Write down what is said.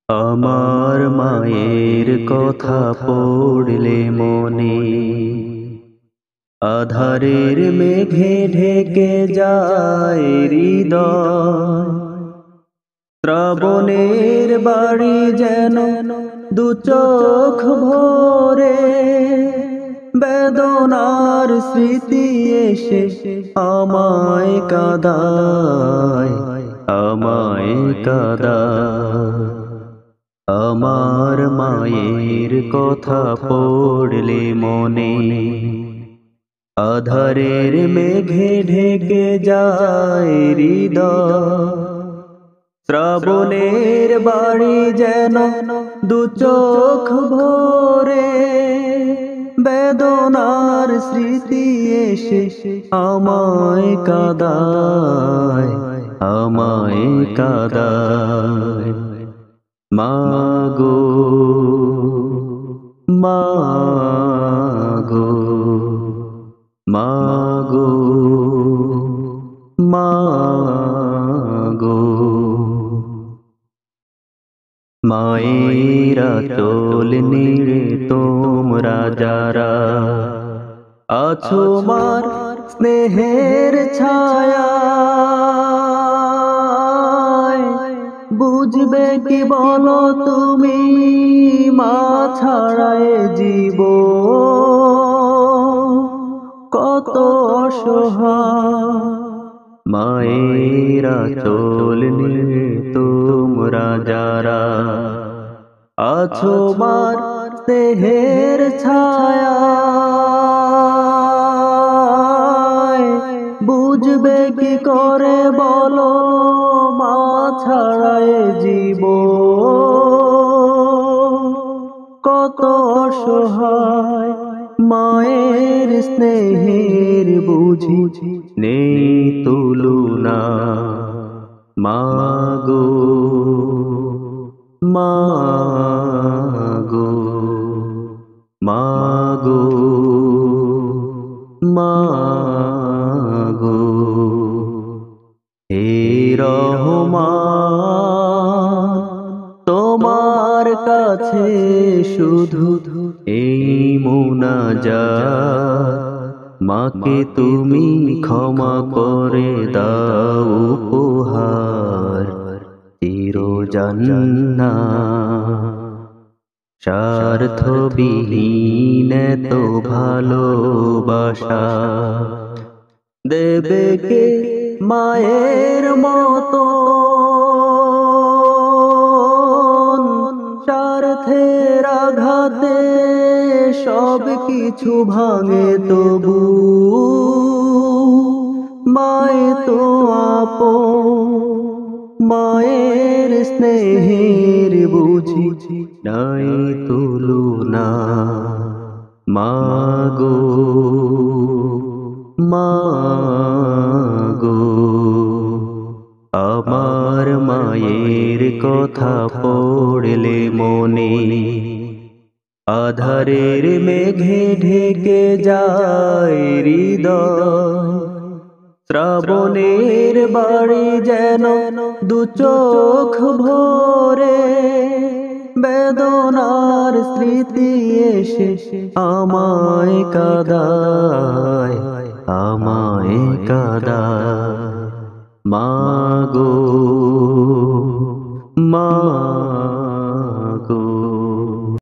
আমার মায়ের কথা পড়লে মনে আধারের মেঘে ঢেকে যায় হৃদয়। শ্রাবণের বাড়ি যেন দু চোখ ভরে, বেদনার স্মৃতি এসে আমায় কাঁদায়, আমায় কাঁদায়। আমার মায়ের কথা পড়লে মনে আধারের মেঘে ঢেকে যায় হৃদয়। শ্রাবণের বাড়ি যেন দু চোখ ভরে, বেদনার স্মৃতি এসে আমায় কাঁদায়, আমায় কাঁদায়। মাগো মাগো মাগো মাগো, মায়েরা চোল নিয়ে তোমরা যারা আছো মার স্নেহের ছায়া, বুঝবে কি বলো তুমি মা ছাড়ায় জীব কত অসহায়। মায়েরা চোল নিয়ে তোমরা যারা আছো মার স্নেহের ছায়া, বুঝবে কি করে বলো মা ছাড়ায় জীব কত অসহায়। মায়ের স্নেহের বুঝি নেই তুলনা, মাগো মাগো মাগো মাগো। হে রহমান, তোমার কাছে শুধু এই মুনাজাত, মাকে তুমি ক্ষমা করে দাও উপহার চির জান্নাত। স্বার্থবিহীন তো ভালোবাসা দেবে কে মায়ের মতো, স্বার্থের আঘাতে সব কিছু ভাঙে তবু মায়ে তো আপন। মায়ের স্নেহের বুঝি নাই তুলনা, মাগো মাগো। আমার মায়ের কথা পড়লে মনে আধারের মেঘে ঢেকে যায় হৃদয়। শ্রাবণের বাড়ি যেন দু চোখ ভরে, বেদনার স্মৃতি এসে আমায় কাঁদায়, আমায় কাঁদায়। মাগো মা।